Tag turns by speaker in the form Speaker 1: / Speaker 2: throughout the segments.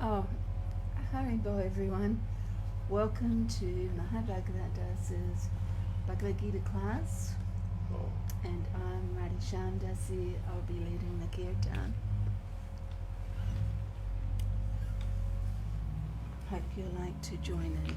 Speaker 1: Oh, Haribo everyone. Welcome to Mahabhagavata's Bhagavad Gita class.
Speaker 2: Oh.
Speaker 1: And I'm Radhi Shamdasi. I'll be leading the Kirtan. Hope you'll like to join in.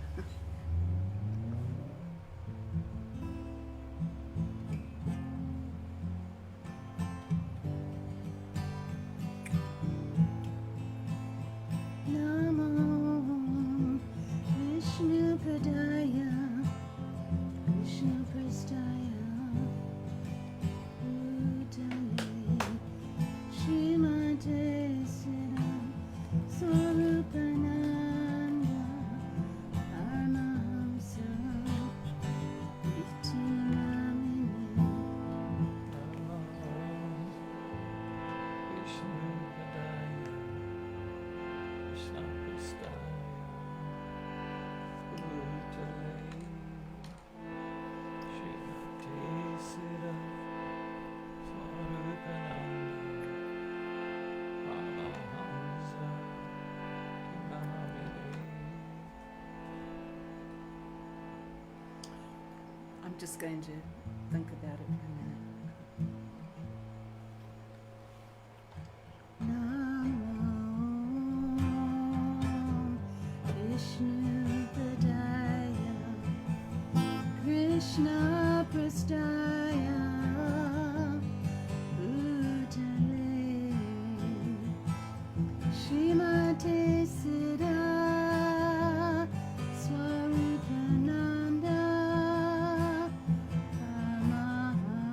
Speaker 1: I'm just going to think about it for a minute. Krishna Prastaya Bhutale Srimate Siddha Swarupananda Paramahamsa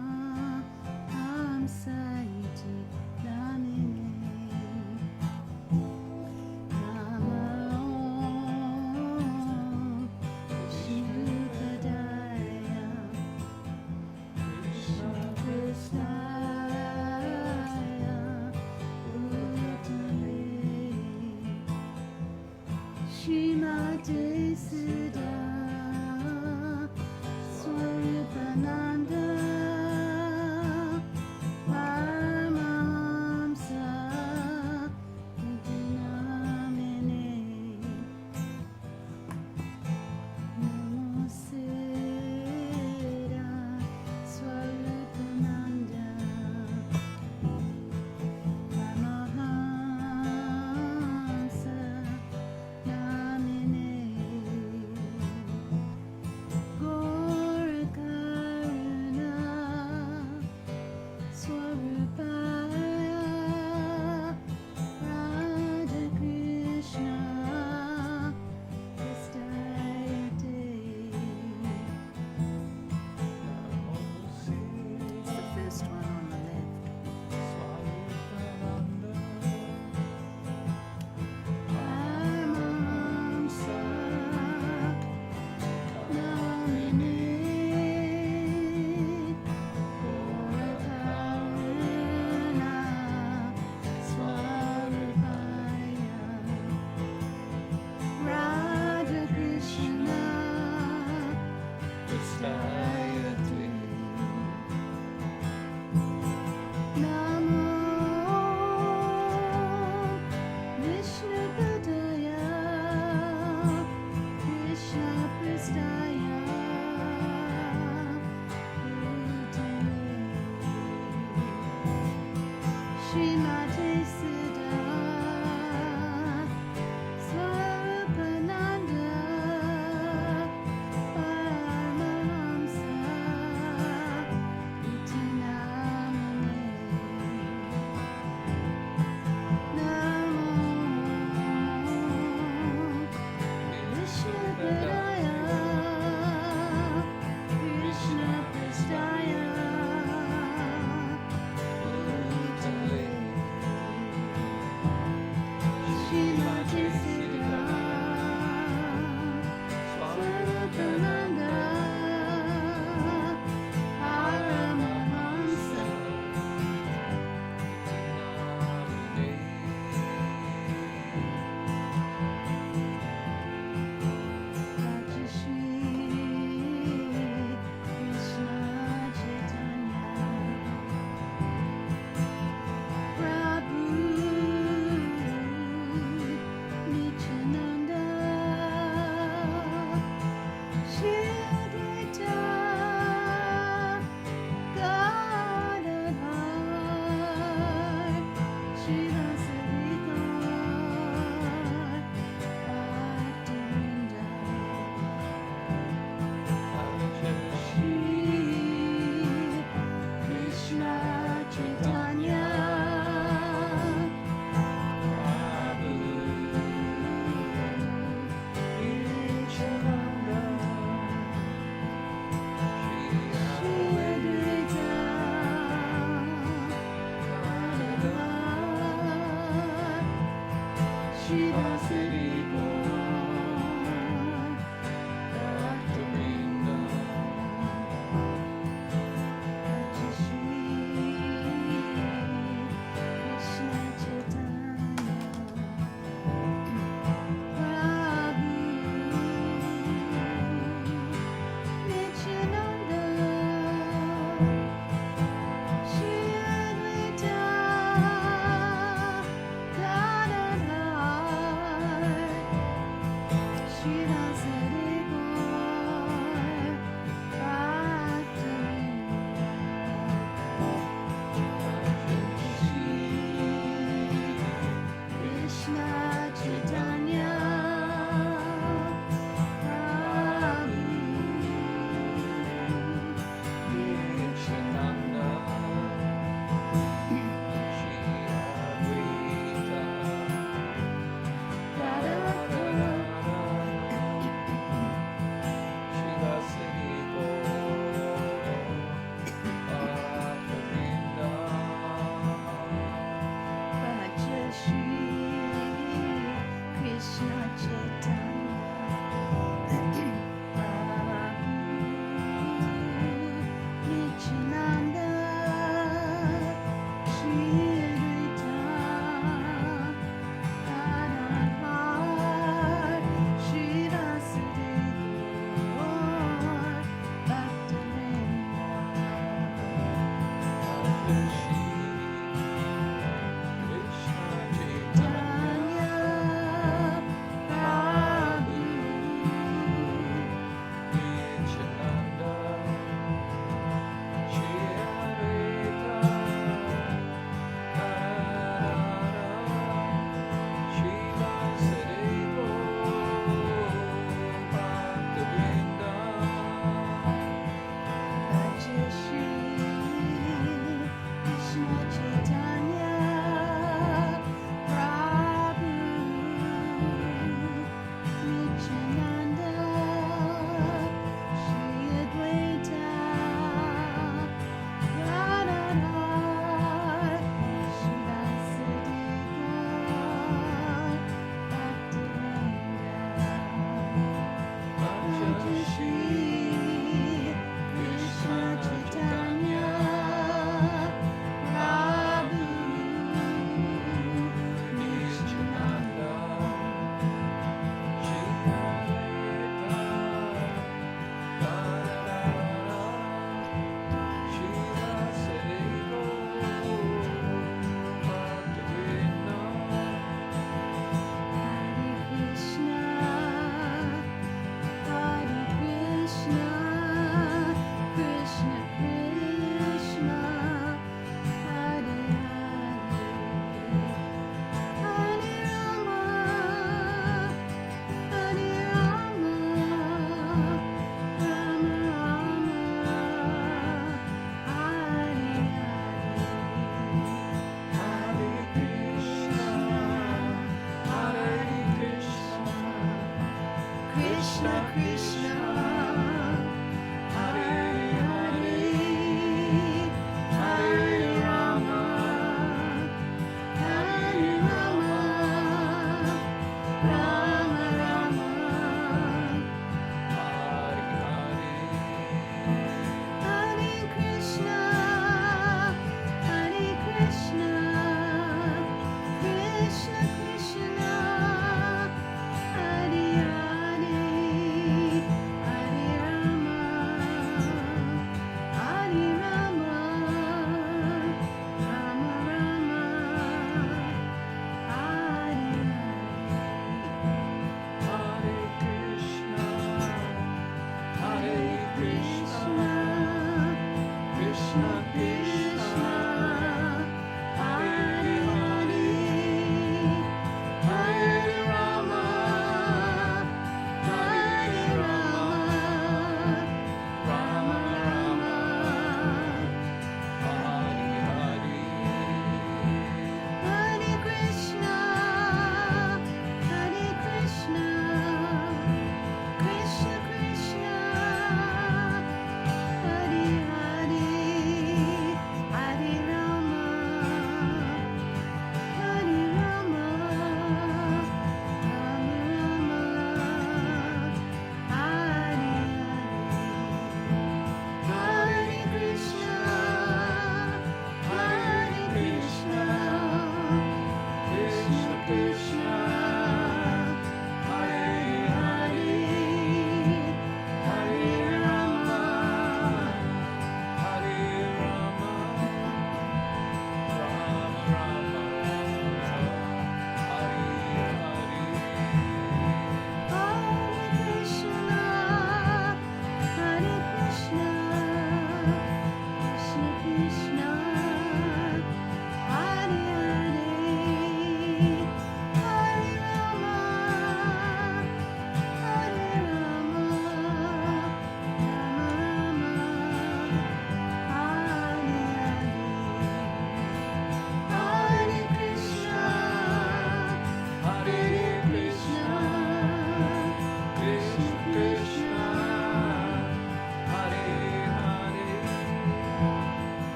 Speaker 1: Shiva Sri Bhaktivinoda Krishna Chaitanya Prabhu Nityananda Shri Advaita Gadadhar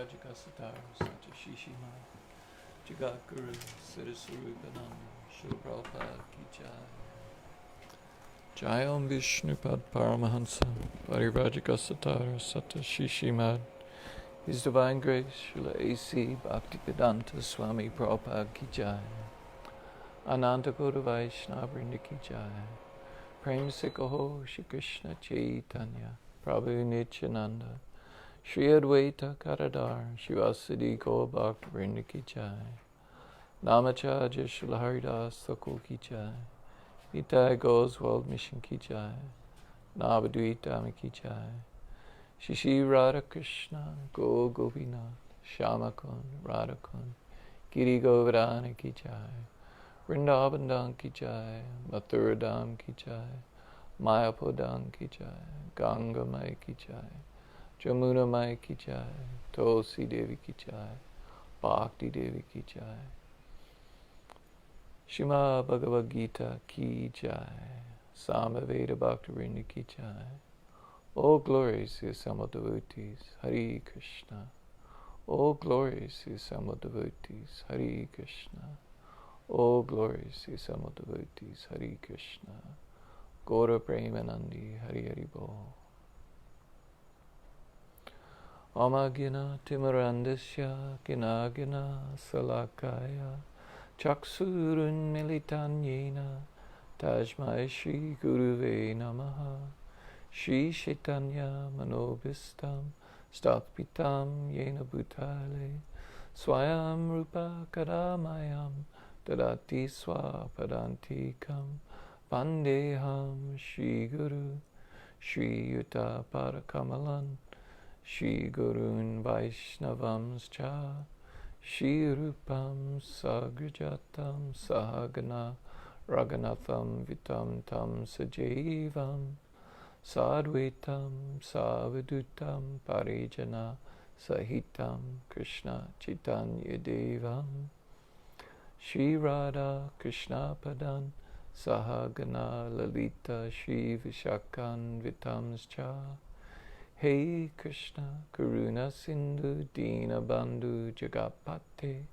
Speaker 2: Parivajikasatara Sata Shishima Jagatguru Siddhasarupananda Srila Prabhupada Ki Jai. Jai Om Vishnupad Paramahansa Parivajikasatara Sata Shishimad. His Divine Grace Srila A.C. Bhaktivedanta Swami Prabhupada Ki Jai. Ananta Gauda Vaishnava Vrinda Ki Jai. Prem Se Kaho Shri Krishna Chaitanya Prabhu Nityananda Shri Advaita Karadar Shivasadi Gaur Bhakta Vrinda Ki Jai. Namacharya Srila Haridas Thakul Ki Jai. Nitai Goswald Mission Ki Jai. Navadvita Dhami Ki Jai. Shishi Radha Krishna Go Gopinath Shamakun Radhakun Giri Govardhana Ki Jai. Vrindavan Dham Ki Jai. Mathura Dham Ki Jai. Mayapur Dham Ki Jai. Ganga Mai Ki Jai. Jamuna Mai Ki Jai. Tulsi Devi Ki Jai. Bhakti Devi Ki Jai. Shima Bhagavad Gita Ki Jai. Samaveda Bhakti Vrinda Ki Jai. All glories to assembled devotees, Hare Krishna. All glories to assembled devotees, Hare Krishna. All glories to assembled devotees, Hare Krishna. Gaura Premanandi, Hare Hare Bol. Amagina Timarandasya Ginagina Salakaya Chaksurun Militanyena Tajmai Shri Guruve Namaha. Shri Chaitanya Manobhistam Statpitam Yena Bhutale Swayam Rupa Kadamayam Dadati Swapadantikam Vandeham Shri Guru Shri Yuta Parakamalan Shri Gurun Vaishnavamscha Shri Rupam Sagrajatam Sahagana Raghunatham Vitam Tam Sajeevam Sadvaitam Savadutam Parijana Sahitam Krishna Chaitanya Devam Shri Radha Krishna Padan Sahagana Lalita Shri Vishakan Vitamscha. Hey Krishna Karuna Sindhu Dina Bandhu Jagapate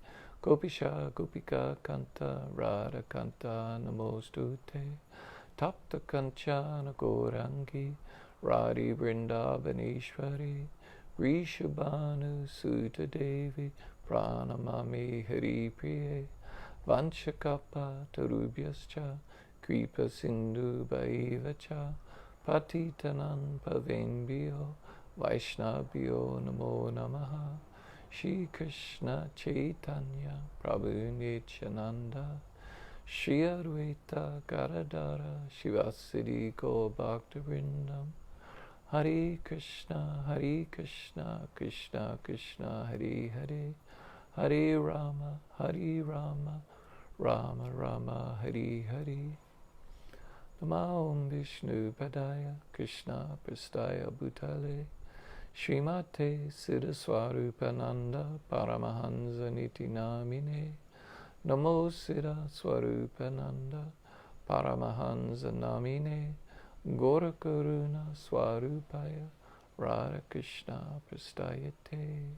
Speaker 2: Gopisha Gopika Kanta Radha Kanta Namostute Tapta Kanchana Gaurangi Radhi Vrindavaneshwari Rishabhanu Suta Devi Pranamami Hari Priye Vanshakapa Tarubhyascha Kripa Sindhu Bhaivacha Patitanam Pavenbhyo Vaishnavbhyo Namo Namaha. Shri Krishna Chaitanya Prabhu Nityananda Shri Advaita Gadadara Shivasadi Gaur Bhakta Vrindam. Hare Krishna Krishna Krishna Hare Hare Hare Rama Rama Rama Hare Hare. Namo Vishnu Padaya Krishna Prastaya Bhutale Srimate Siddhaswarupananda Paramahansa Niti Namine. Namo Siddha Swarupananda Paramahansa Namine Gaura Karuna Swarupaya Radha Krishna Prastayate.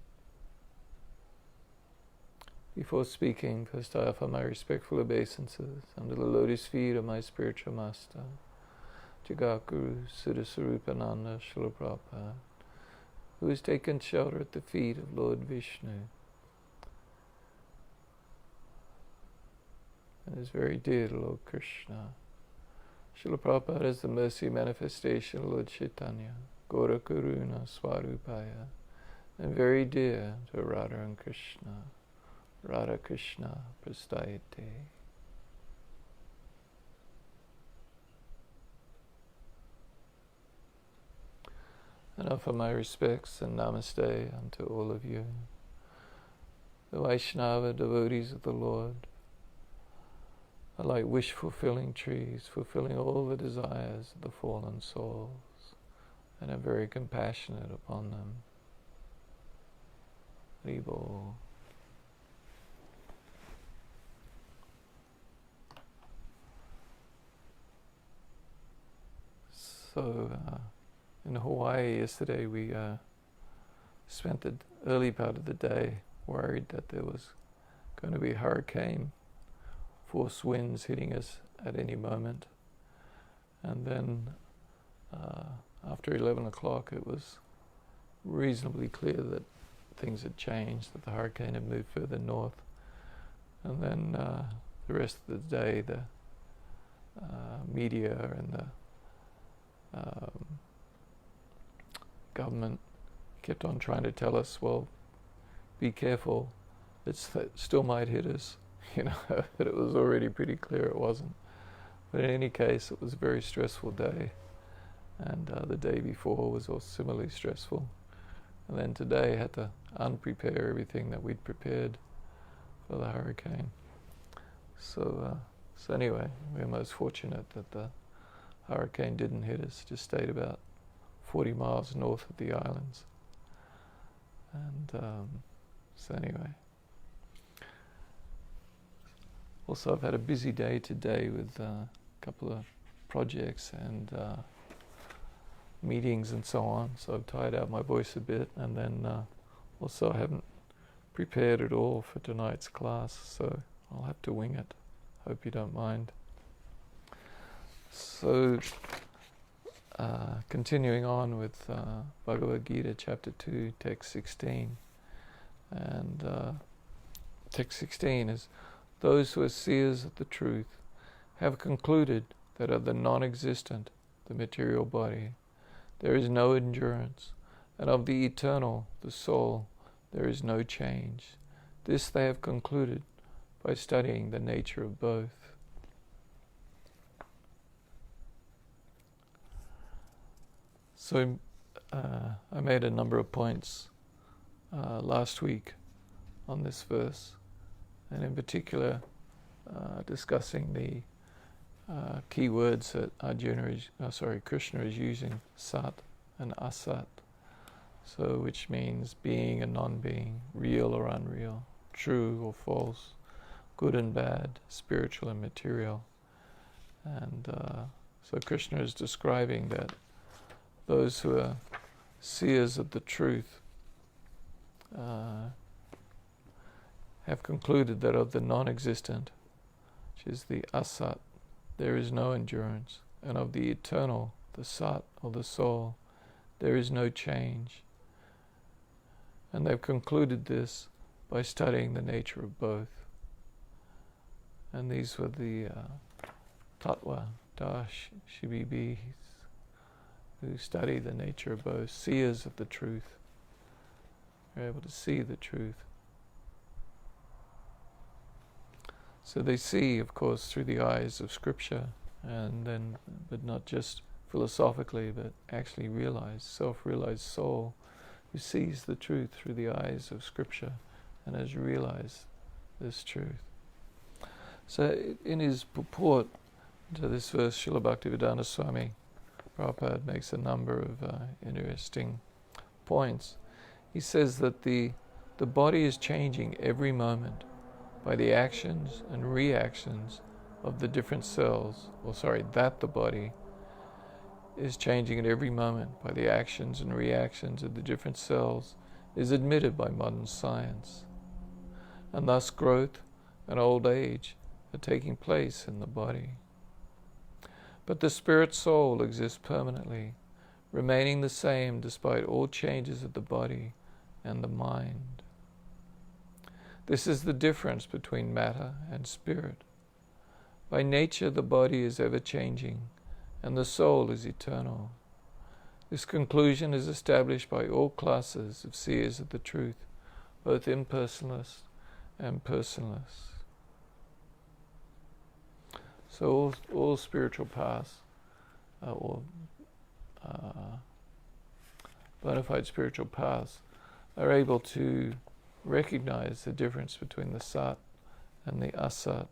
Speaker 2: Before speaking, first I offer my respectful obeisances under the lotus feet of my spiritual master, Jagatguru Siddhasarupananda Srila Prabhupada, who has taken shelter at the feet of Lord Vishnu and is very dear to Lord Krishna. Srila Prabhupada is the mercy manifestation of Lord Chaitanya, Gaura Karuna Swarupaya, and very dear to Radha and Krishna. Radha Krishna Prastayate. And offer my respects and namaste unto all of you, the Vaishnava devotees of the Lord, are like wish-fulfilling trees, fulfilling all the desires of the fallen souls, and are very compassionate upon them. Haribol. So, in Hawaii yesterday we spent the early part of the day worried that there was going to be hurricane force winds hitting us at any moment. And then after 11 o'clock it was reasonably clear that things had changed, that the hurricane had moved further north. And then the rest of the day the media and the government kept on trying to tell us, well, be careful, it still might hit us, but it was already pretty clear it wasn't. But in any case, it was a very stressful day, and the day before was also similarly stressful. And then today I had to unprepare everything that we'd prepared for the hurricane. So anyway, we were most fortunate that the hurricane didn't hit us, just stayed about 40 miles north of the islands. And so anyway. Also, I've had a busy day today with a couple of projects and meetings and so on, so I've tired out my voice a bit, and then also I haven't prepared at all for tonight's class, so I'll have to wing it. Hope you don't mind. So, continuing on with Bhagavad Gita, chapter 2, text 16. And text 16 is, those who are seers of the truth have concluded that of the non-existent, the material body, there is no endurance, and of the eternal, the soul, there is no change. This they have concluded by studying the nature of both. So I made a number of points last week on this verse, and in particular discussing the key words that Krishna is using, sat and asat, so which means being and non-being, real or unreal, true or false, good and bad, spiritual and material. And so Krishna is describing that those who are seers of the truth have concluded that of the non-existent, which is the asat, there is no endurance, and of the eternal, the sat, or the soul, there is no change. And they've concluded this by studying the nature of both. And these were the tattva, shibibis, who study the nature of both, seers of the truth. They're able to see the truth. So they see, of course, through the eyes of scripture, and then, but not just philosophically, but actually realized, self-realized soul who sees the truth through the eyes of scripture and has realized this truth. So in his purport to this verse, Srila Bhaktivedanta Swami Prabhupada makes a number of interesting points. He says that the body is changing every moment by the actions and reactions of the different cells, that the body is changing at every moment by the actions and reactions of the different cells is admitted by modern science. And thus growth and old age are taking place in the body. But the spirit soul exists permanently, remaining the same despite all changes of the body and the mind. This is the difference between matter and spirit. By nature the body is ever changing, and the soul is eternal. This conclusion is established by all classes of seers of the truth, both impersonalists and personalists. So all spiritual paths, or bona fide spiritual paths, are able to recognize the difference between the sat and the asat,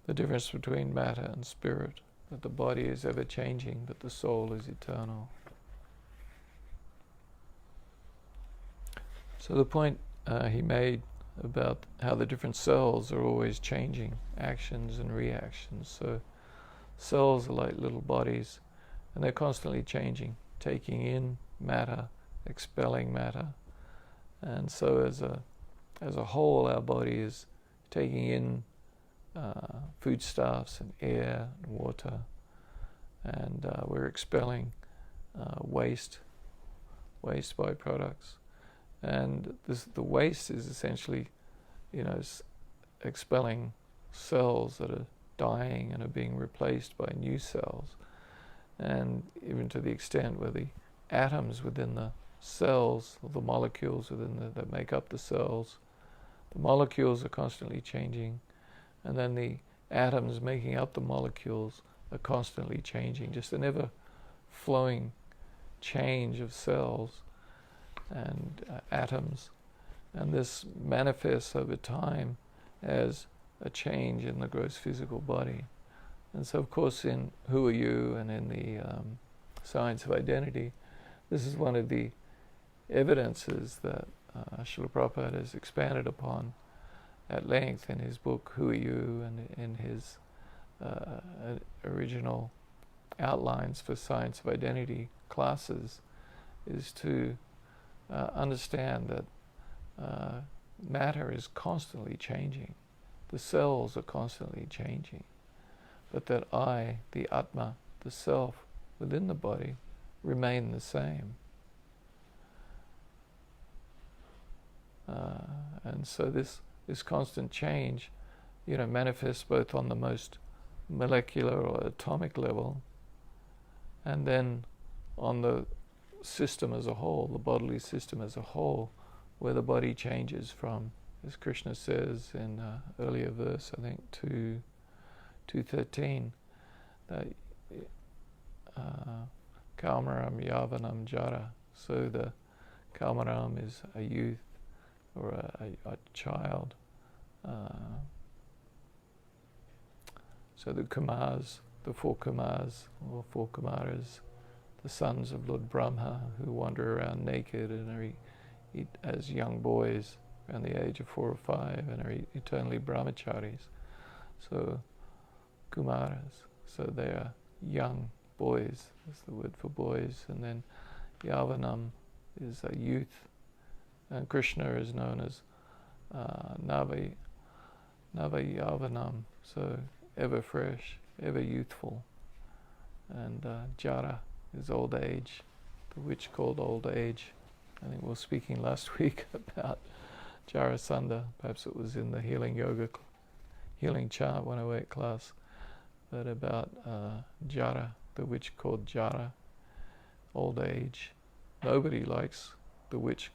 Speaker 2: the difference between matter and spirit, that the body is ever changing, but the soul is eternal. So the point he made about how the different cells are always changing, actions and reactions. So cells are like little bodies, and they're constantly changing, taking in matter expelling matter. And so as a whole, our body is taking in foodstuffs and air and water, and we're expelling waste byproducts. And the waste is essentially, expelling cells that are dying and are being replaced by new cells. And even to the extent where the atoms within the cells, or the molecules that make up the cells, the molecules are constantly changing, and then the atoms making up the molecules are constantly changing, just an ever-flowing change of cells and atoms. And this manifests over time as a change in the gross physical body. And so, of course, in Who Are You and in the Science of Identity, this is one of the evidences that Srila Prabhupada has expanded upon at length in his book Who Are You, and in his original outlines for Science of Identity classes, is to understand that matter is constantly changing. The cells are constantly changing. But that I, the Atma, the self within the body, remain the same. And so this constant change, manifests both on the most molecular or atomic level, and then on the system as a whole, the bodily system as a whole, where the body changes from, as Krishna says in earlier verse, I think, 213, that Kalmaram Yavanam Jara. So the Kalmaram is a youth or a child. So the Kumars, the four Kumars, or four Kumaras, the sons of Lord Brahma, who wander around naked and are as young boys around the age of 4 or 5 and are eternally brahmacharis. So Kumaras, so they are young boys, is the word for boys. And then Yavanam is a youth, and Krishna is known as Nava Yavanam, so ever fresh, ever youthful. And Jara is old age, the witch called old age. I think we were speaking last week about Jarasandha. Perhaps it was in the Healing Chant 108 class, but about Jara, the witch called Jara, old age. Nobody likes the witch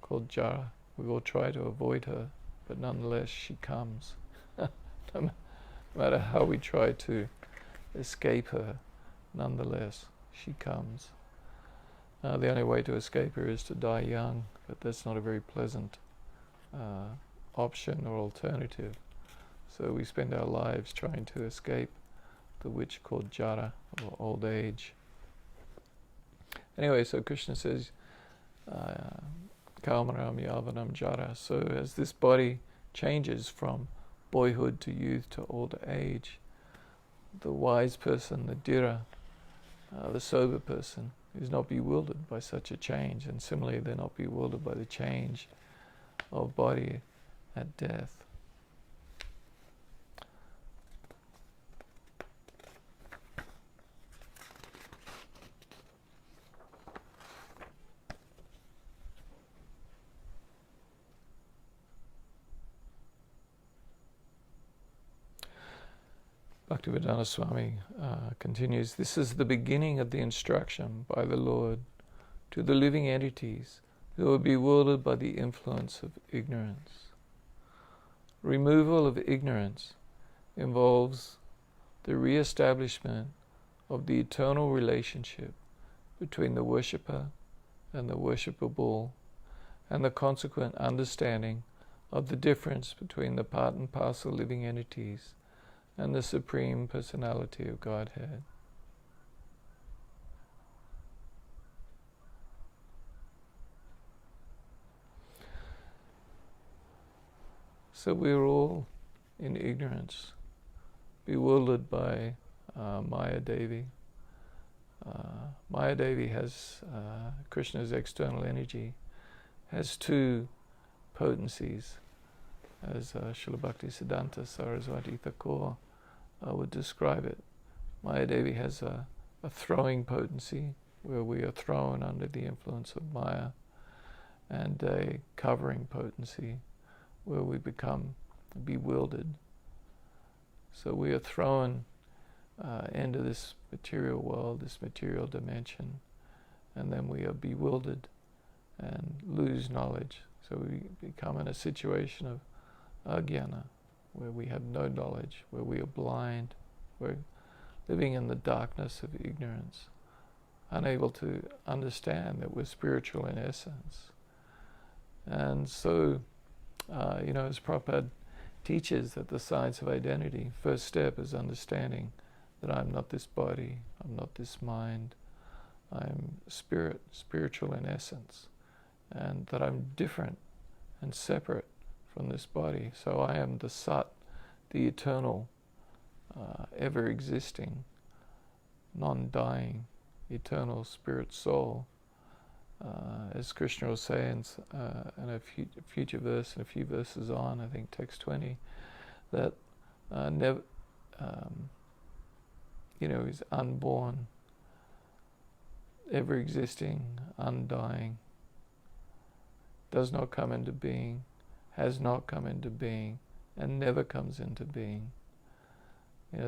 Speaker 2: called Jara. We all try to avoid her, but nonetheless she comes. No matter how we try to escape her, nonetheless she comes. The only way to escape her is to die young, but that's not a very pleasant option or alternative. So we spend our lives trying to escape the witch called Jara, or old age. Anyway, so Krishna says, Kalmaram Yavanam Jara. So as this body changes from boyhood to youth to old age, the wise person, the dhira, the sober person, is not bewildered by such a change, and similarly they're not bewildered by the change of body at death. Bhaktivedanta Swami continues, this is the beginning of the instruction by the Lord to the living entities who are bewildered by the influence of ignorance. Removal of ignorance involves the re-establishment of the eternal relationship between the worshipper and the worshipable, and the consequent understanding of the difference between the part and parcel living entities and the Supreme Personality of Godhead. So we're all in ignorance, bewildered by Maya Devi, Maya Devi has, Krishna's external energy, has two potencies, as Srila Bhaktisiddhanta Saraswati Thakur would describe it. Maya Devi has a throwing potency, where we are thrown under the influence of Maya, and a covering potency, where we become bewildered. So we are thrown into this material world, this material dimension, and then we are bewildered and lose knowledge. So we become in a situation of ajnana, where we have no knowledge, where we are blind, we're living in the darkness of ignorance, unable to understand that we're spiritual in essence. And so, as Prabhupada teaches that the science of identity, first step is understanding that I'm not this body, I'm not this mind, I'm spirit, spiritual in essence, and that I'm different and separate from this body. So I am the Sat, the eternal, ever-existing, non-dying, eternal spirit soul. As Krishna will say in a future verse, and a few verses on, I think text 20, that never, is unborn, ever-existing, undying, does not come into being, has not come into being, and never comes into being.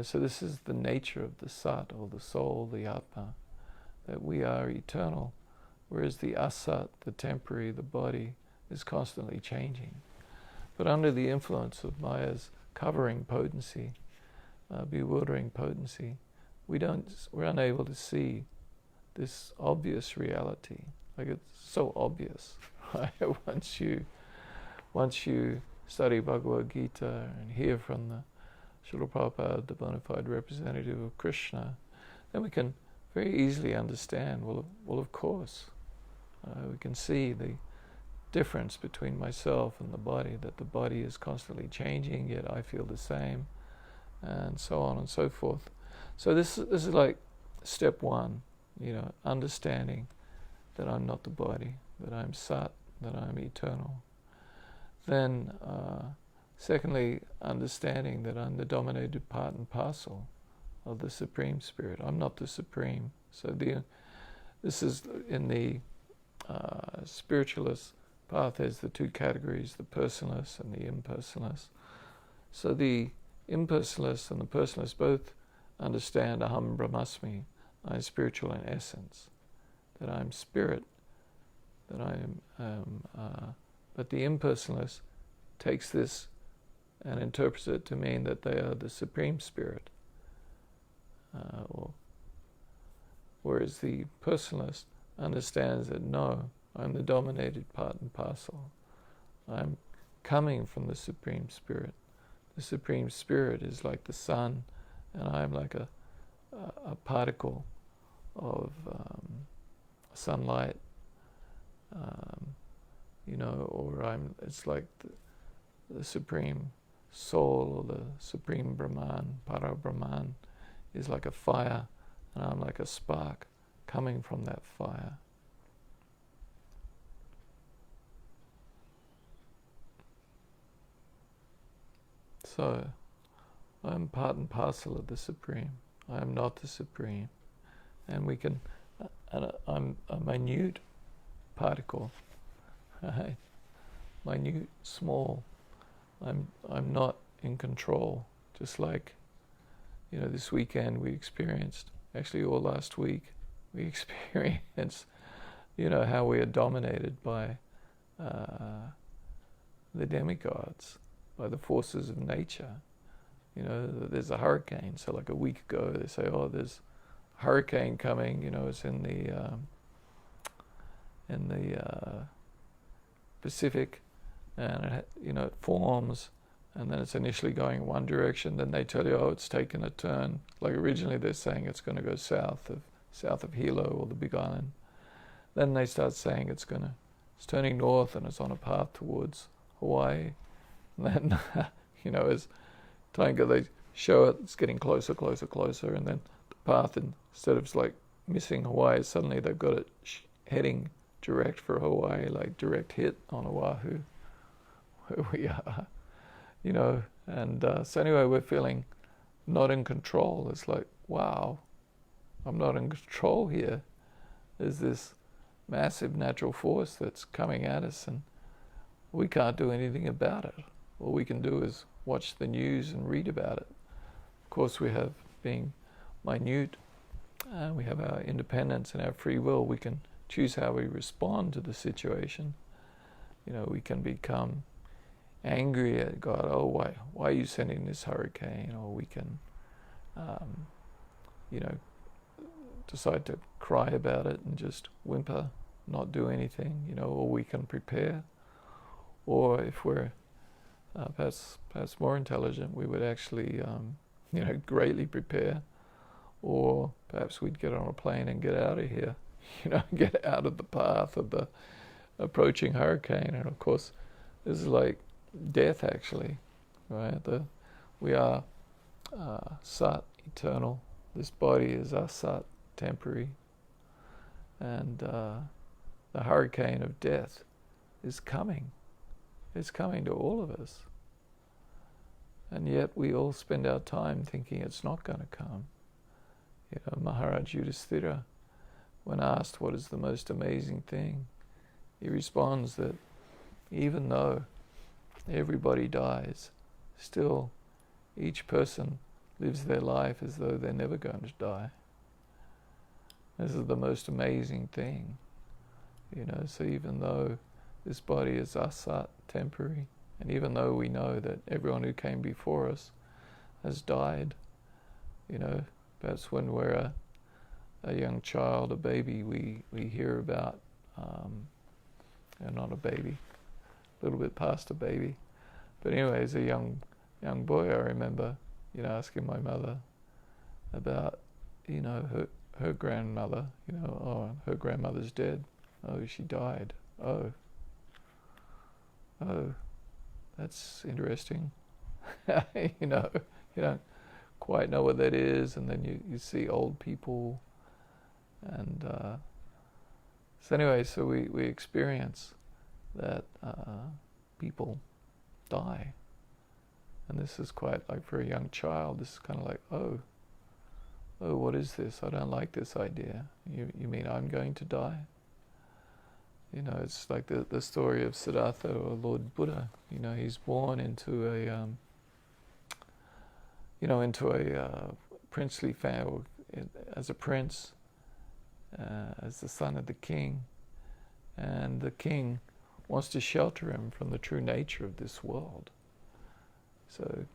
Speaker 2: So this is the nature of the Sat, or the soul, the Atma, that we are eternal, whereas the Asat, the temporary, the body, is constantly changing. But under the influence of Maya's covering potency, bewildering potency, we're unable to see this obvious reality. Like, it's so obvious, right? Once you study Bhagavad Gita and hear from the Srila Prabhupada, the bona fide representative of Krishna, then we can very easily understand, well, of course, we can see the difference between myself and the body, that the body is constantly changing, yet I feel the same, and so on and so forth. So this is like step one, understanding that I'm not the body, that I'm Sat, that I'm eternal. Then, secondly, understanding that I'm the dominated part and parcel of the Supreme Spirit. I'm not the Supreme. So this is in the spiritualist path. There's the two categories, the personalist and the impersonalist. So the impersonalist and the personalist both understand Aham Brahmasmi, I'm spiritual in essence, that I'm spirit, that I am. But the impersonalist takes this and interprets it to mean that they are the Supreme Spirit. Whereas the personalist understands that no, I'm the dominated part and parcel. I'm coming from the Supreme Spirit. The Supreme Spirit is like the sun, and I'm like a particle of sunlight, or it's like the Supreme Soul, or the Supreme Brahman, Para Brahman, is like a fire, and I'm like a spark coming from that fire. So, I'm part and parcel of the Supreme. I am not the Supreme. And I'm a minute particle, right? Minute, small. I'm not in control. Just like, this weekend we experienced, actually all last week, we experienced, how we are dominated by the demigods, by the forces of nature. There's a hurricane. So like a week ago, they say, there's a hurricane coming. It's in the Pacific, and it forms, and then it's initially going one direction. Then they tell you, it's taken a turn. Like originally, they're saying it's going to go south of Hilo, or the Big Island. Then they start saying it's turning north, and it's on a path towards Hawaii. And then, as time goes, they show it's getting closer, and then the path, instead of like missing Hawaii. Suddenly they've got it heading direct for Hawaii, like direct hit on Oahu, where we are, And so anyway, we're feeling not in control. It's like, wow, I'm not in control here. There's this massive natural force that's coming at us, and we can't do anything about it. All we can do is watch the news and read about it. Of course, we have, being minute, we have our independence and our free will. We can choose how we respond to the situation. We can become angry at God. Oh, why are you sending this hurricane? Or we can, decide to cry about it and just whimper, not do anything. Or we can prepare. Or if we're perhaps more intelligent, we would actually, greatly prepare. Or perhaps we'd get on a plane and get out of here, get out of the path of the approaching hurricane. And of course, this is like death, actually, right? We are sat, eternal. This body is asat, temporary. And the hurricane of death is coming. It's coming to all of us. And yet we all spend our time thinking it's not going to come. Maharaj Yudhisthira, when asked what is the most amazing thing, he responds that even though everybody dies, still each person lives their life as though they're never going to die. This is the most amazing thing. So even though this body is asat, temporary, and even though we know that everyone who came before us has died, perhaps when we're a young child, a baby, we hear about, not a baby, a little bit past a baby, but anyway, as a young boy, I remember, asking my mother about, her grandmother, her grandmother's dead. Oh, she died. Oh, that's interesting. You don't quite know what that is, and then you see old people, and so anyway, so we experience that people die, and this is quite like, for a young child, this is kind of like, oh, what is this? I don't like this idea. You mean I'm going to die? It's like the story of Siddhartha, or Lord Buddha. He's born into a princely family, as a prince, as the son of the king, and the king wants to shelter him from the true nature of this world. So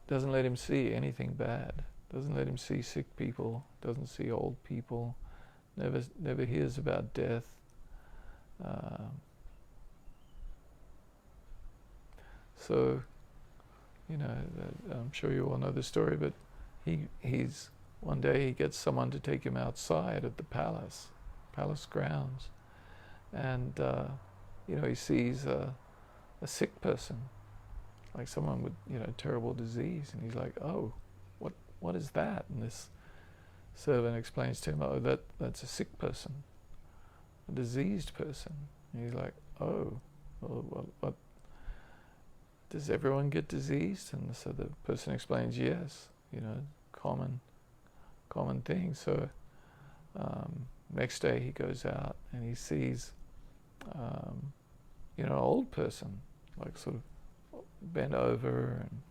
Speaker 2: doesn't let him see anything bad, doesn't let him see sick people, doesn't see old people, never hears about death. So, I'm sure you all know the story, but he's one day he gets someone to take him outside at the palace grounds, and he sees a sick person, like someone with terrible disease, and he's like, oh, what is that? And this servant explains to him, oh, that's a sick person, a diseased person. And he's like, oh, well, what? Does everyone get diseased? And so the person explains, yes, common thing. So next day he goes out and he sees, an old person, like sort of bent over and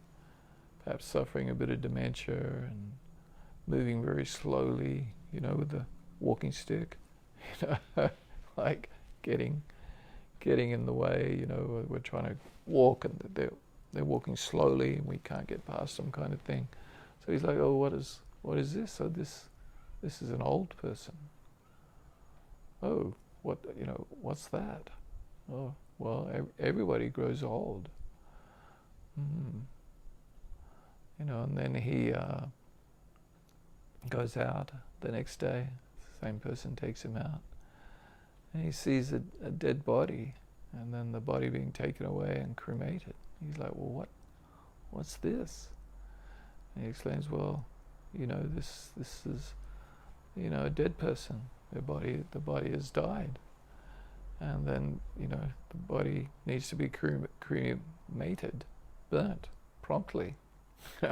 Speaker 2: perhaps suffering a bit of dementia and moving very slowly, with the walking stick, like getting in the way. We're trying to walk and they're walking slowly and we can't get past them, kind of thing. So he's like, oh, what is this? So this is an old person. Oh, what's that? Oh, well, everybody grows old. And then he goes out the next day. The same person takes him out, and he sees a dead body, and then the body being taken away and cremated. He's like, well, what's this? And he explains, well, this is a dead person. The body has died, and then the body needs to be cremated, burnt promptly,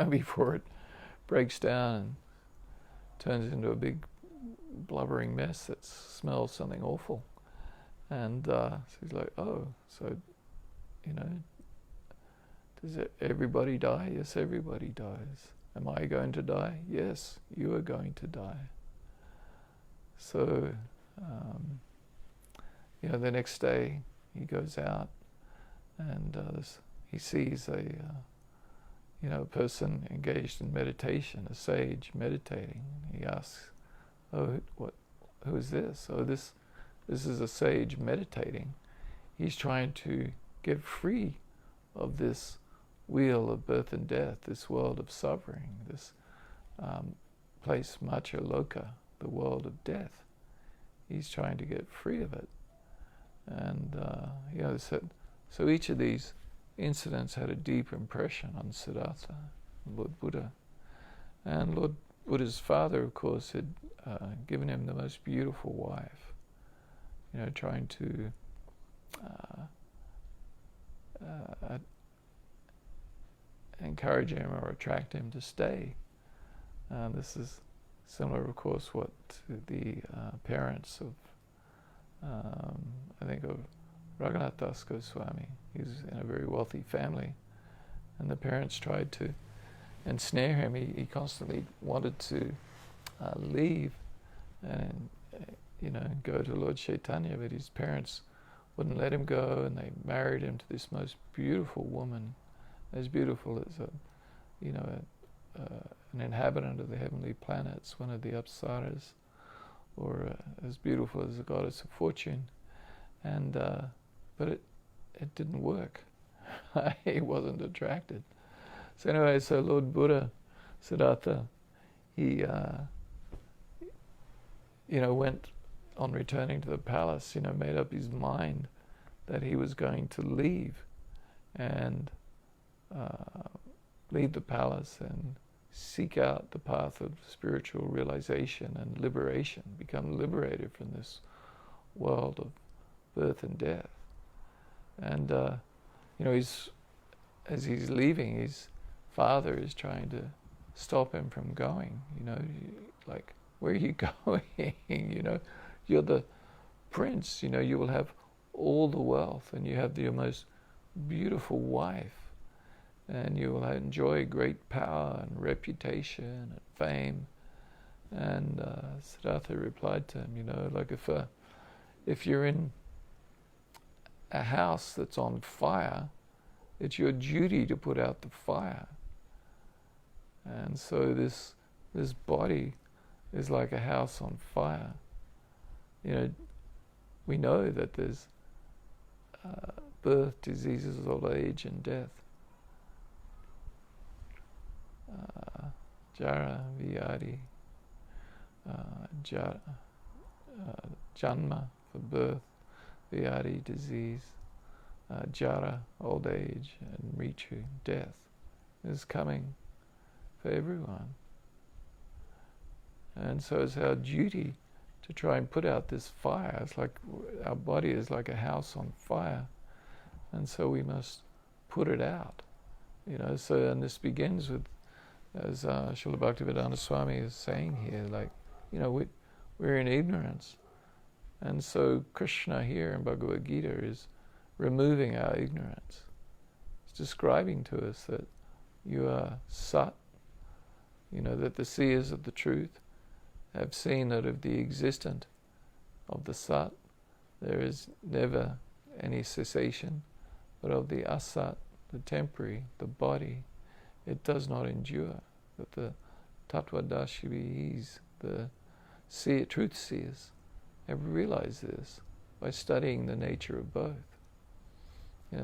Speaker 2: before it breaks down and turns into a big blubbering mess that smells something awful. And so he's like, oh, so does everybody die? Yes, everybody dies. Am I going to die? Yes, you are going to die. So, the next day he goes out and he sees a person engaged in meditation, a sage meditating. He asks, "Oh, who is this?" "Oh, this is a sage meditating. He's trying to get free of this wheel of birth and death, this world of suffering, this place Macha Loka, the world of death. He's trying to get free of it." And so each of these incidents had a deep impression on Siddhartha, Lord Buddha. And Lord Buddha's father, of course, had given him the most beautiful wife, trying to encourage him or attract him to stay. This is similar, of course, what the parents of, I think, of Raghunath Das Goswami. He was in a very wealthy family, and the parents tried to ensnare him. He constantly wanted to leave and go to Lord Chaitanya, but his parents wouldn't let him go, and they married him to this most beautiful woman, as beautiful as an inhabitant of the heavenly planets, one of the Apsaras, or as beautiful as the goddess of fortune. And but it didn't work. He wasn't attracted. So anyway, so Lord Buddha, Siddhartha, he went on returning to the palace, made up his mind that he was going to leave and leave the palace and seek out the path of spiritual realization and liberation, become liberated from this world of birth and death. And as he's leaving, his father is trying to stop him from going. Like, where are you going? You're the prince. You will have all the wealth, and you have your most beautiful wife, and you will enjoy great power and reputation and fame. And Siddhartha replied to him, like if you're in a house that's on fire, it's your duty to put out the fire. And so this body is like a house on fire. We know that there's birth, diseases, old age, and death. Jara, Vyadi, Janma for birth, Vyadi, disease, Jara, old age, and Mritu, death, is coming for everyone. And so it's our duty to try and put out this fire. It's like our body is like a house on fire, and so we must put it out. So, and this begins with, as Srila Bhaktivedanta Swami is saying here, like, we're in ignorance. And so Krishna here in Bhagavad Gita is removing our ignorance. It's describing to us that you are Sat, that the seers of the truth have seen that of the existent of the Sat, there is never any cessation, but of the Asat, the temporary, the body, it does not endure. But the Tattvadashis, the truth seers, have realized this by studying the nature of both.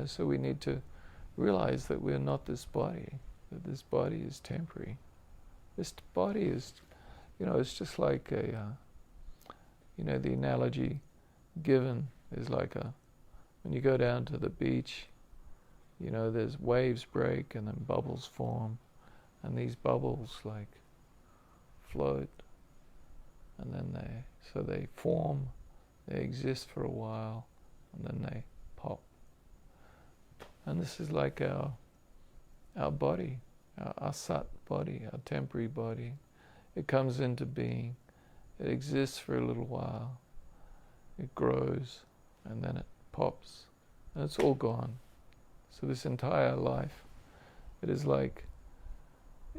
Speaker 2: So we need to realize that we're not this body, that this body is temporary. This body is, it's just like the analogy given is like when you go down to the beach, there's waves break and then bubbles form, and these bubbles like float, and then they form, they exist for a while, and then they pop. And this is like our body, our asat body, our temporary body. It comes into being, it exists for a little while, it grows, and then it pops, and it's all gone. So this entire life, it is like,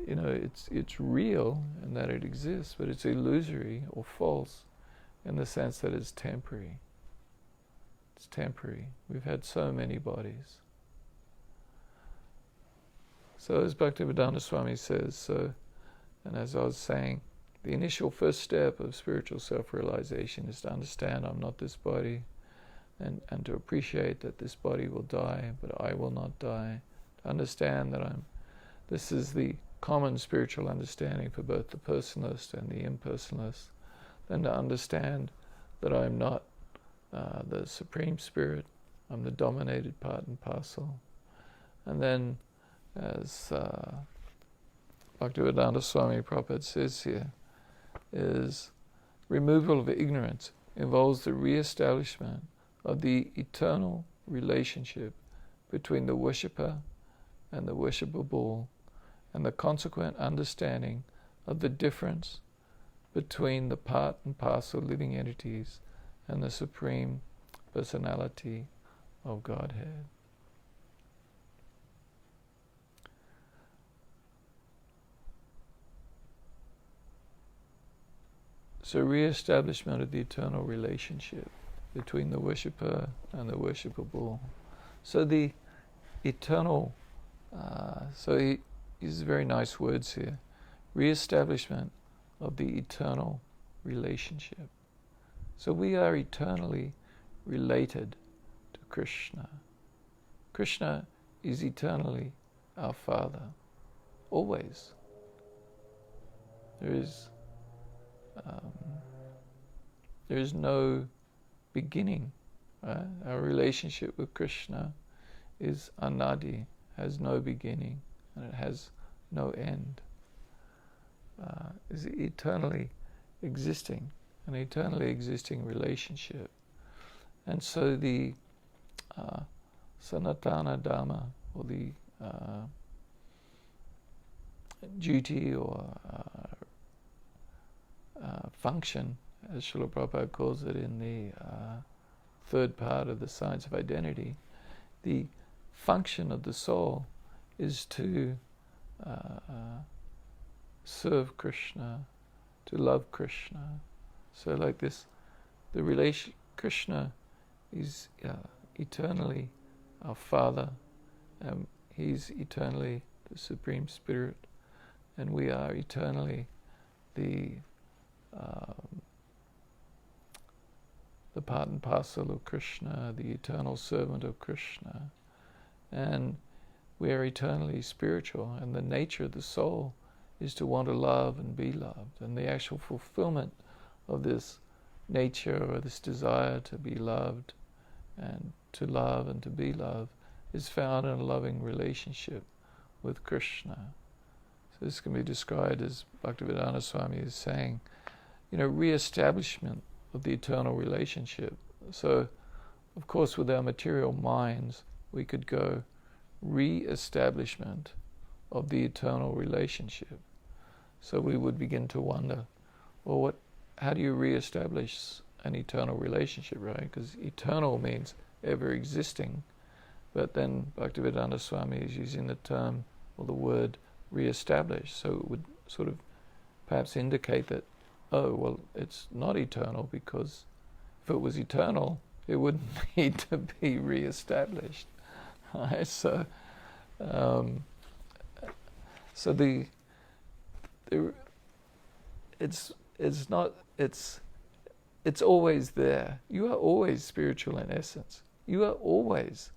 Speaker 2: it's real in that it exists, but it's illusory or false in the sense that it's temporary. It's temporary. We've had so many bodies. So as Bhaktivedanta Swami says, and as I was saying, the initial first step of spiritual self-realization is to understand I'm not this body, and to appreciate that this body will die, but I will not die. To understand that this is the common spiritual understanding for both the personalist and the impersonalist. Then to understand that I'm not the Supreme Spirit, I'm the dominated part and parcel. And then, as Bhaktivedanta Swami Prabhupada says here, is removal of ignorance involves the re-establishment of the eternal relationship between the worshipper and the worshipable, and the consequent understanding of the difference between the part and parcel living entities and the Supreme Personality of Godhead. So re-establishment of the eternal relationship between the worshipper and the worshipable. So the eternal, he uses very nice words here. Re-establishment of the eternal relationship. So we are eternally related to Krishna. Krishna is eternally our Father, always. There is no beginning. Right? Our relationship with Krishna is anadi, has no beginning, and it has no end. Is eternally existing, an eternally existing relationship. And so the Sanatana Dhamma, or the duty or function, as Srila Prabhupada calls it in the third part of the Science of Identity, the function of the soul is to serve Krishna, to love Krishna. So like this, the relation, Krishna is eternally our Father, and He's eternally the Supreme Spirit, and we are eternally the part and parcel of Krishna, the eternal servant of Krishna, and we are eternally spiritual, and the nature of the soul is to want to love and be loved, and the actual fulfillment of this nature or this desire to be loved and to love and to be loved is found in a loving relationship with Krishna. So this can be described as Bhaktivedanta Swami is saying, re-establishment of the eternal relationship. So, of course, with our material minds, we could go re-establishment of the eternal relationship. So we would begin to wonder, well, how do you re-establish an eternal relationship, right? Because eternal means ever existing, but then Bhaktivedanta Swami is using the term or the word re-establish. So it would sort of perhaps indicate that, oh, well, it's not eternal, because if it was eternal, it wouldn't need to be re-established. Right? So it's always there. You are always spiritual in essence. You are always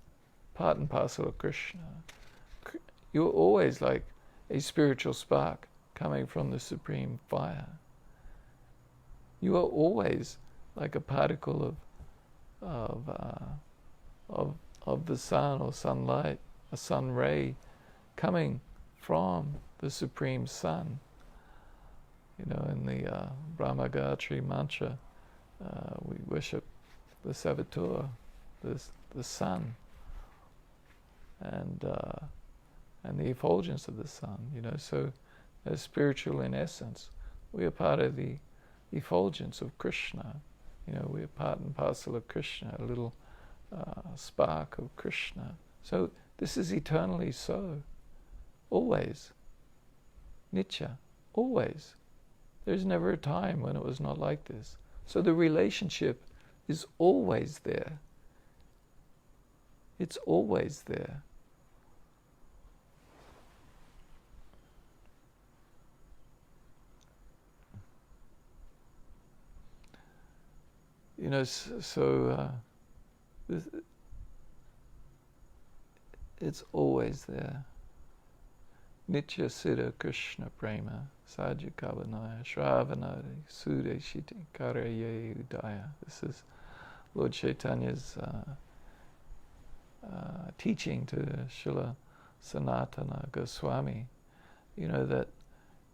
Speaker 2: part and parcel of Krishna. You are always like a spiritual spark coming from the supreme fire. You are always like a particle of the sun or sunlight, a sun ray coming from the supreme sun. In the Brahmagayatri mantra, we worship the Savitur, the sun, and the effulgence of the sun. So as spiritual in essence, we are part of the effulgence of Krishna. We are part and parcel of Krishna, a little spark of Krishna. So this is eternally so, always, nitya, always. There's never a time when it was not like this. So the relationship is always there. It's always there. It's always there. Nitya Siddha Krishna Prema Saja Kavanaya Shravanari Sudeshiti Karaye Udaya. This is Lord Chaitanya's teaching to Srila Sanatana Goswami. That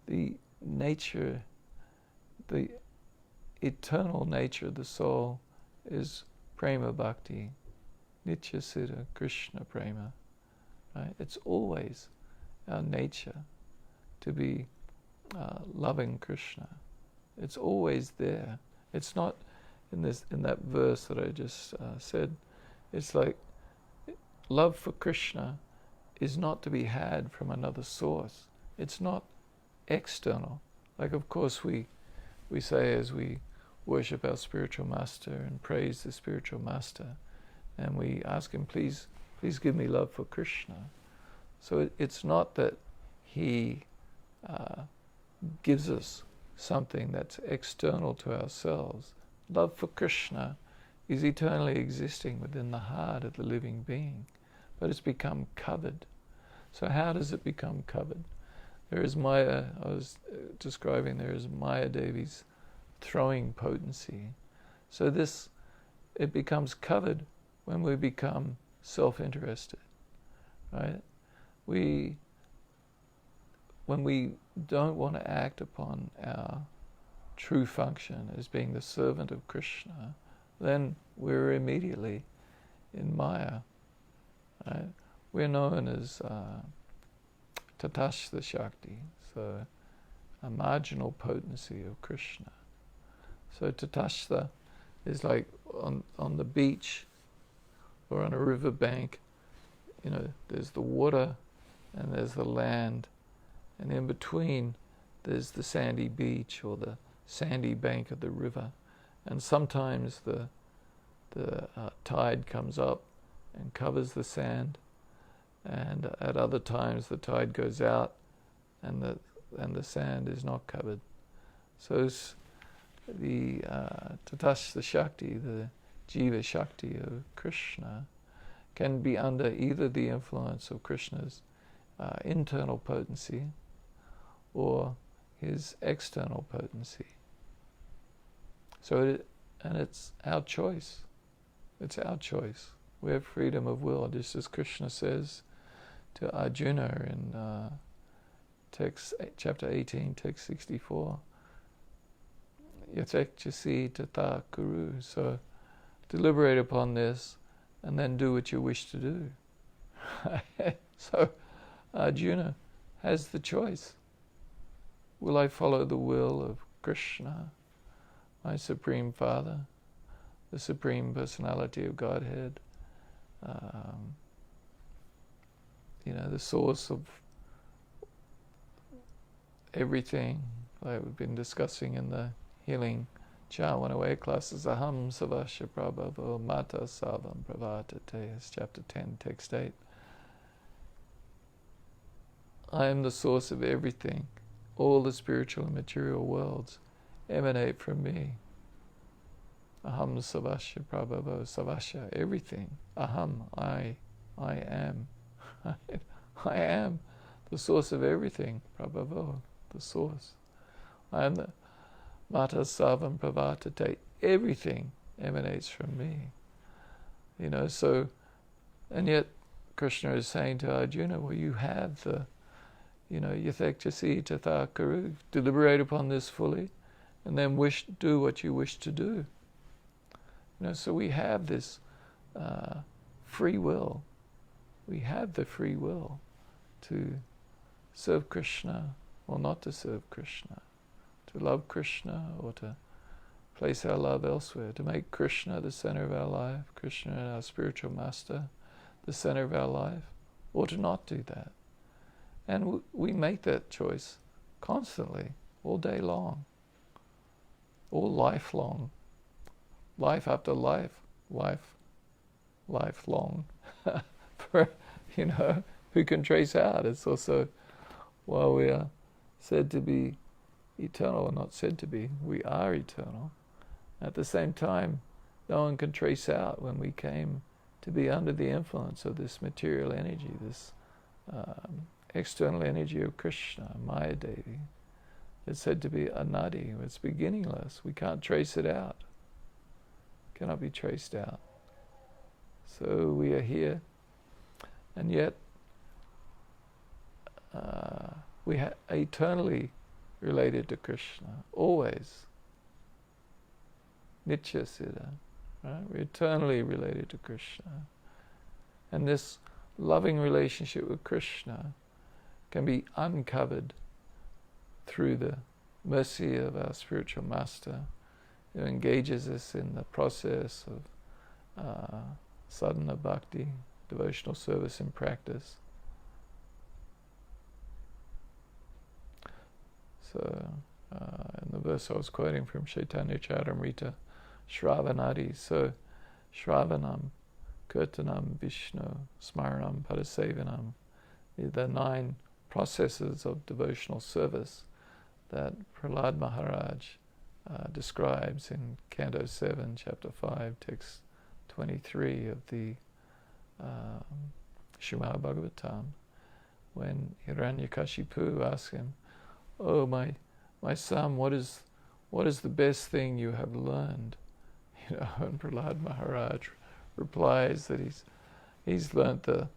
Speaker 2: the nature, the eternal nature of the soul is prema bhakti, nitya siddha Krishna prema. Right? It's always our nature to be loving Krishna. It's always there. It's not in that verse that I just said. It's like love for Krishna is not to be had from another source. It's not external. Like, of course, we say as we worship our spiritual master and praise the spiritual master, and we ask him, please give me love for Krishna. So it's not that he gives us something that's external to ourselves. Love for Krishna is eternally existing within the heart of the living being, but it's become covered. So how does it become covered? There is Maya, I was describing, there is Maya Devi's throwing potency. So it becomes covered when we become self-interested, right? When we don't want to act upon our true function as being the servant of Krishna, then we're immediately in Maya, right? We're known as Tatashta Shakti, so a marginal potency of Krishna. So Tatashta is like on the beach or on a river bank, there's the water and there's the land, and in between there's the sandy beach or the sandy bank of the river. And sometimes the tide comes up and covers the sand, and at other times the tide goes out and the sand is not covered. So the Tatashta Shakti, the Jiva Shakti of Krishna, can be under either the influence of Krishna's internal potency or his external potency. So it's our choice. It's our choice. We have freedom of will, just as Krishna says to Arjuna in chapter 18, text 64. Yatekchasi tata kuru. So deliberate upon this and then do what you wish to do. So Arjuna has the choice. Will I follow the will of Krishna, my Supreme Father, the Supreme Personality of Godhead, the source of everything, like we've been discussing in the Healing Chant 108 classes, Aham Savasya Prabhavo Mata Savam Pravartate, chapter 10, text 8. I am the source of everything. All the spiritual and material worlds emanate from me. Aham Savasya Prabhavo, Savasya, everything. Aham, I am. I am the source of everything. Prabhavo, the source. I am the Mata Savam Pravartate. Everything emanates from me. So, and yet Krishna is saying to Arjuna, well, you have the yathekchasi tatha karu, deliberate upon this fully, and then do what you wish to do. So we have this free will. We have the free will to serve Krishna or not to serve Krishna, to love Krishna or to place our love elsewhere, to make Krishna the center of our life, Krishna our spiritual master, the center of our life, or to not do that. And we make that choice constantly, all day long, all lifelong, life after life, lifelong. Who can trace out? It's also, while we are said to be eternal, or not said to be, we are eternal. At the same time, no one can trace out when we came to be under the influence of this material energy, this external energy of Krishna, Maya Devi. It's said to be anadi, it's beginningless. We can't trace it out. Cannot be traced out. So we are here, and yet we are eternally related to Krishna, always. Nitya Siddha, right? We're eternally related to Krishna. And this loving relationship with Krishna can be uncovered through the mercy of our spiritual master, who engages us in the process of sadhana bhakti, devotional service and practice. So, in the verse I was quoting from Chaitanya Charitamrita, Shravanadi, so Shravanam, Kirtanam, Vishnu, Smaranam, Padasevanam, the 9 processes of devotional service that Prahlad Maharaj describes in Canto 7, Chapter 5, Text 23 of the Srimad Bhagavatam, when Hiranyakashipu asks him, "Oh, my son, what is the best thing you have learned?" And Prahlad Maharaj replies that he's learnt the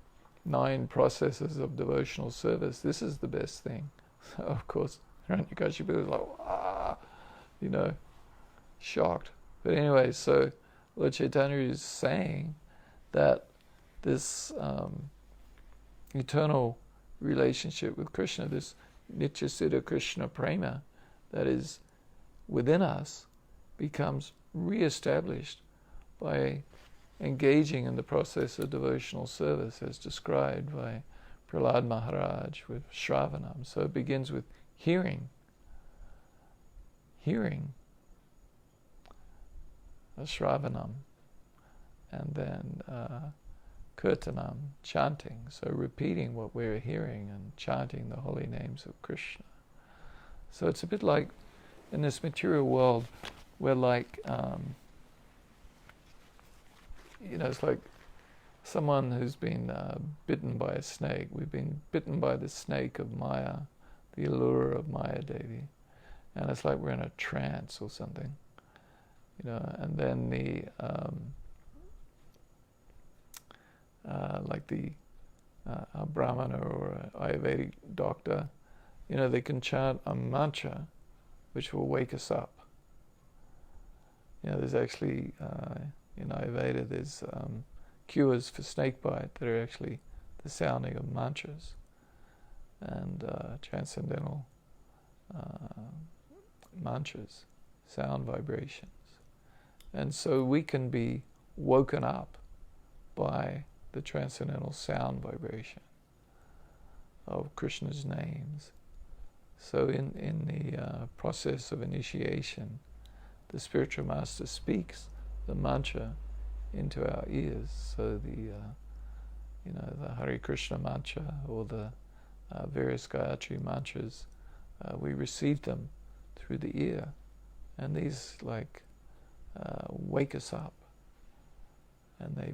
Speaker 2: 9 processes of devotional service. This is the best thing. So of course, Hiranyakashipu was like, shocked. But anyway, so Lord Chaitanya is saying that this eternal relationship with Krishna, this Nitya Siddha Krishna Prema that is within us, becomes re-established by engaging in the process of devotional service as described by Prahlad Maharaj with Shravanam. So it begins with hearing, Shravanam, and then Kirtanam, chanting, so repeating what we're hearing and chanting the holy names of Krishna. So it's a bit like, in this material world, we're like, it's like someone who's been bitten by a snake. We've been bitten by the snake of Maya, the allure of Maya Devi. And it's like we're in a trance or something. And then the a Brahmana or an Ayurvedic doctor, they can chant a mantra which will wake us up. There's actually, in Ayurveda, there's cures for snakebite that are actually the sounding of mantras and transcendental mantras, sound vibrations. And so we can be woken up by the transcendental sound vibration of Krishna's names. So in the process of initiation, the spiritual master speaks the mantra into our ears. So the Hare Krishna mantra or the various Gayatri mantras, we receive them through the ear, and these wake us up, and they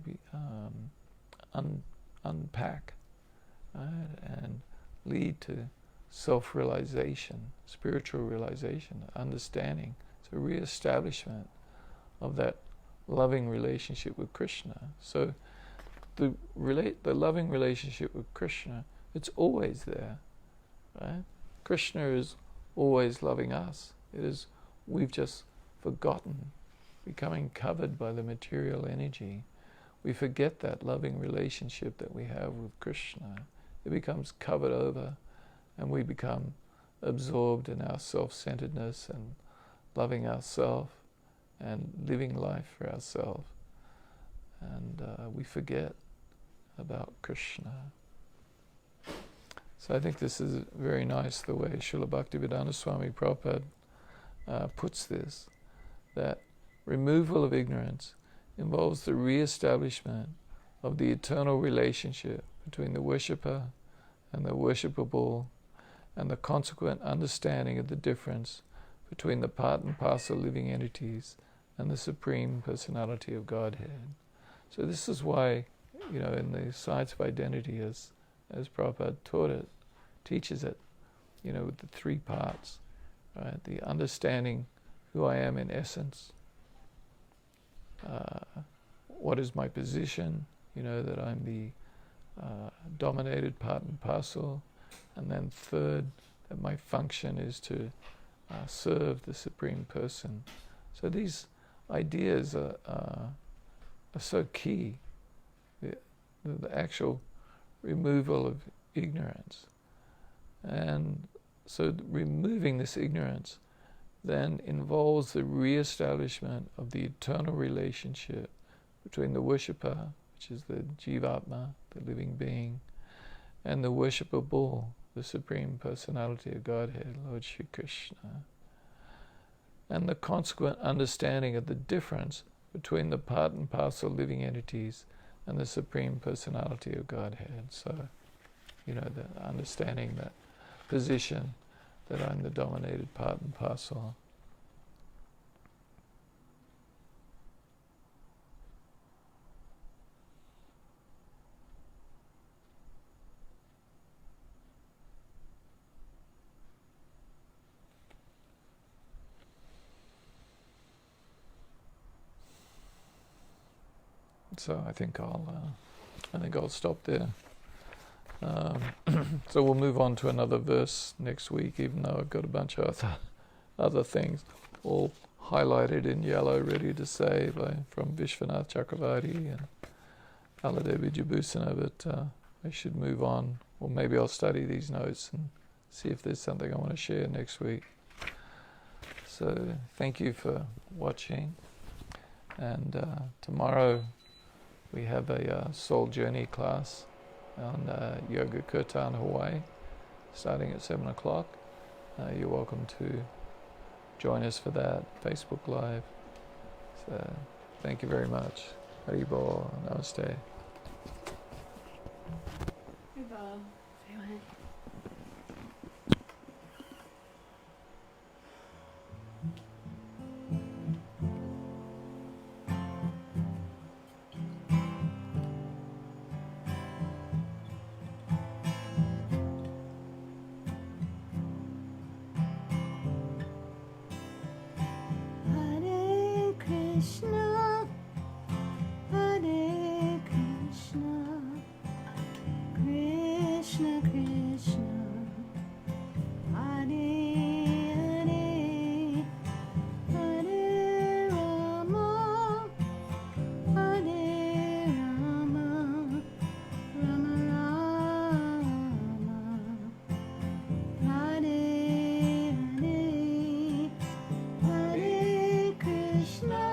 Speaker 2: unpack and lead to self-realization, spiritual realization, understanding. It's a re-establishment of that loving relationship with Krishna. So the loving relationship with Krishna, it's always there. right? Krishna is always loving us. We've just forgotten, becoming covered by the material energy. We forget that loving relationship that we have with Krishna. It becomes covered over, and we become absorbed in our self-centeredness and loving ourselves and living life for ourselves. And we forget about Krishna. So I think this is very nice, the way Srila Bhaktivedanta Swami Prabhupada puts this, that removal of ignorance involves the re-establishment of the eternal relationship between the worshipper and the worshipable, and the consequent understanding of the difference between the part and parcel living entities and the Supreme Personality of Godhead. So this is why, in the science of identity, as Prabhupada teaches it, with the three parts, right? The understanding who I am in essence, what is my position, that I'm the dominated part and parcel, and then third, that my function is to serve the Supreme Person. So these ideas are so key, the actual removal of ignorance. And so removing this ignorance then involves the re-establishment of the eternal relationship between the worshipper, which is the Jivatma, the living being, and the worshipable, the Supreme Personality of Godhead, Lord Shri Krishna, and the consequent understanding of the difference between the part and parcel living entities and the Supreme Personality of Godhead. So, the understanding that position, that I'm the dominated part and parcel. So I think I'll stop there. So we'll move on to another verse next week, even though I've got a bunch of other things all highlighted in yellow, ready to say from Vishwanath Chakravarti and Aladevi Jabusana, but I should move on. Or maybe I'll study these notes and see if there's something I want to share next week. So thank you for watching. And tomorrow we have a soul journey class on Yoga Kirtan, Hawaii, starting at 7 o'clock. You're welcome to join us for that, Facebook Live. So thank you very much. Haribol, namaste.
Speaker 1: Haribol, everyone. Krishna, Hare Krishna, Krishna Krishna, Hare Hare, Hare Rama, Hare Rama, Rama Rama, Hare Hare, Hare Krishna.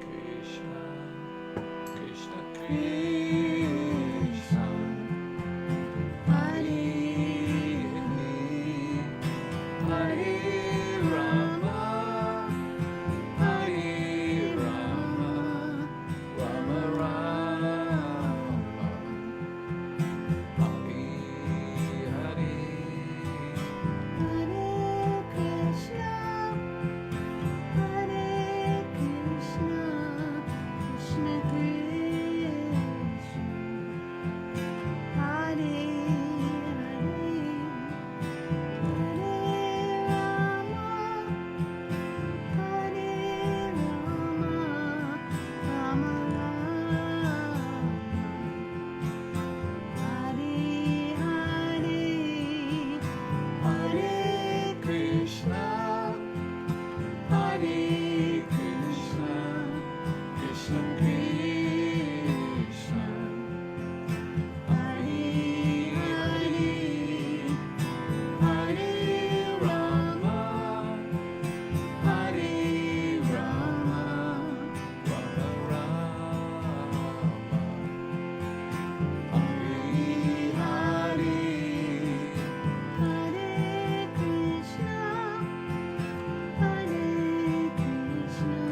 Speaker 2: Krishna, Krishna Krishna, Hare Hare Rama, Hare Rama, Rama Rama, Hare Hare.
Speaker 1: Hare Krishna, Krishna Krishna, Hare Krishna,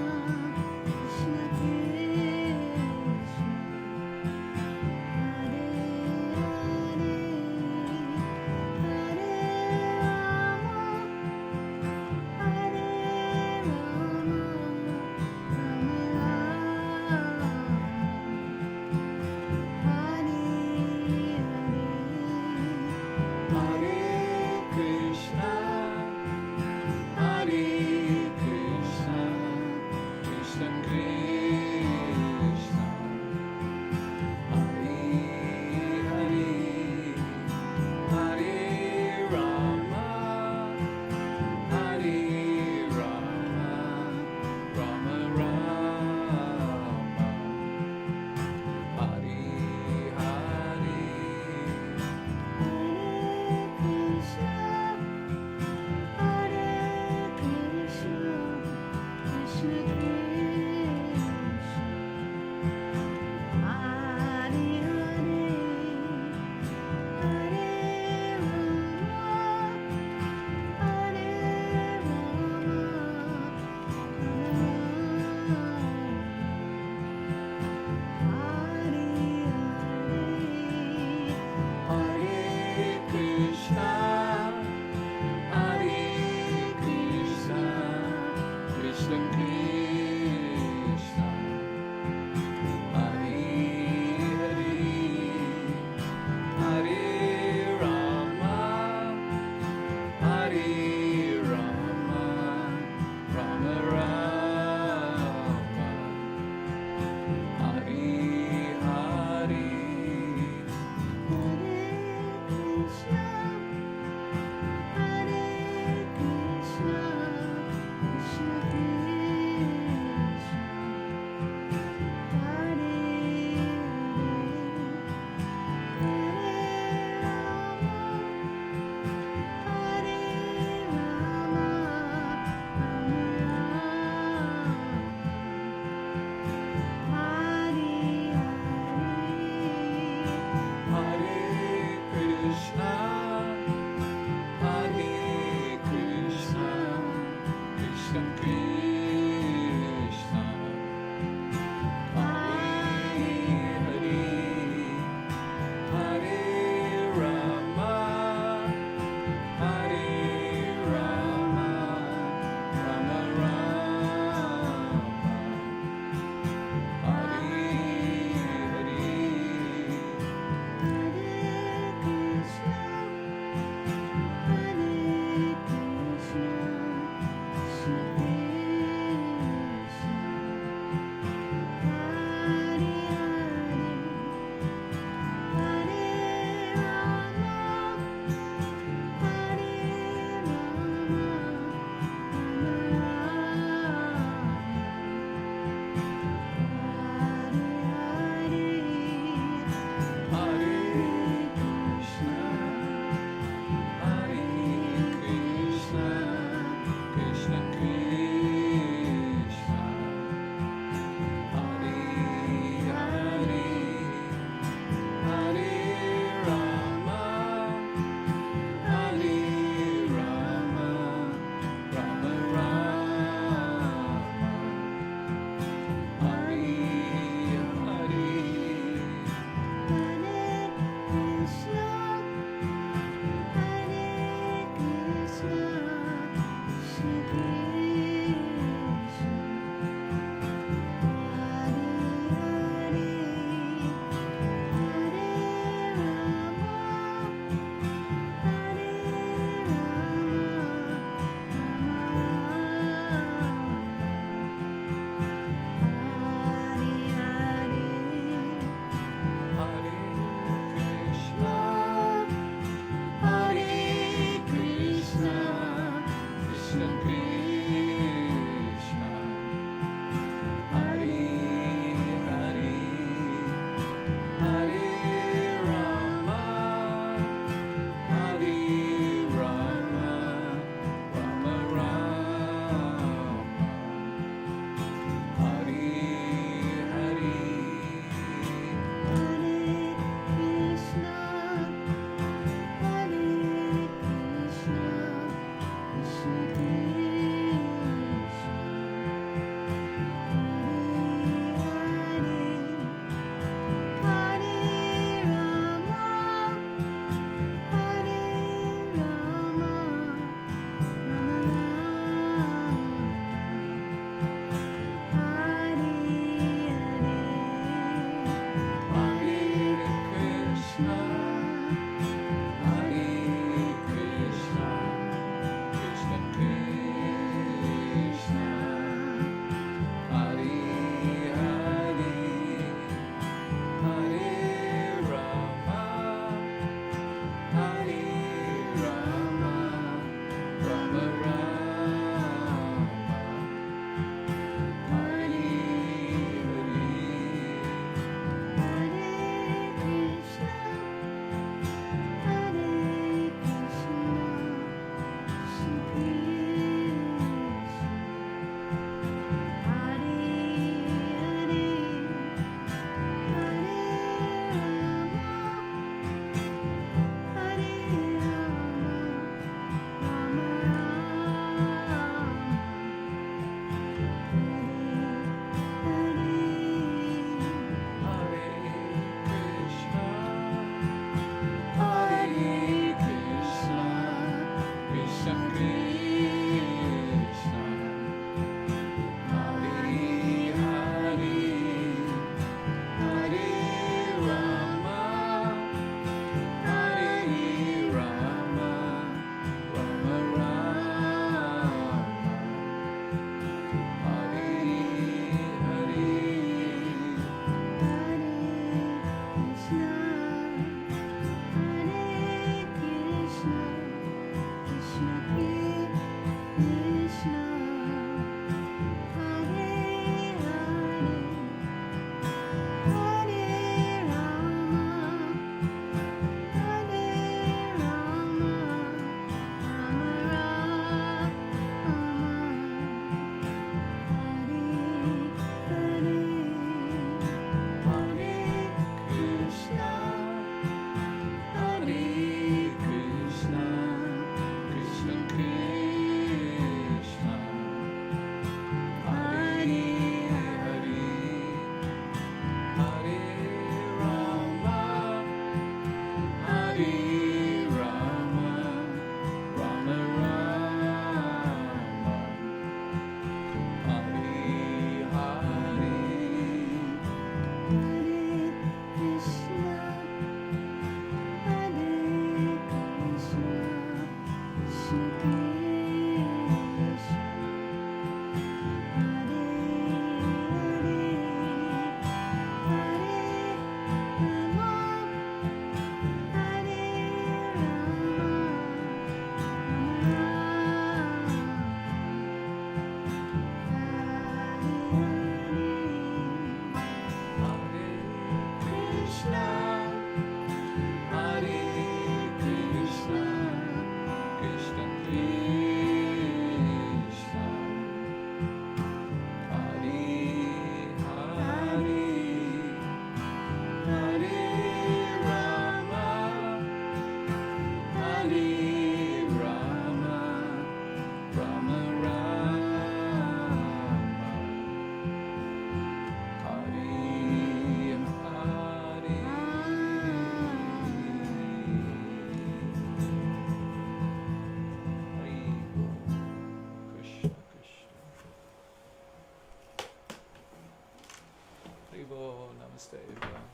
Speaker 2: to everyone.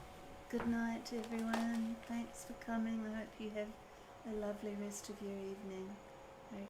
Speaker 1: Good night, everyone. Thanks for coming. I hope you have a lovely rest of your evening.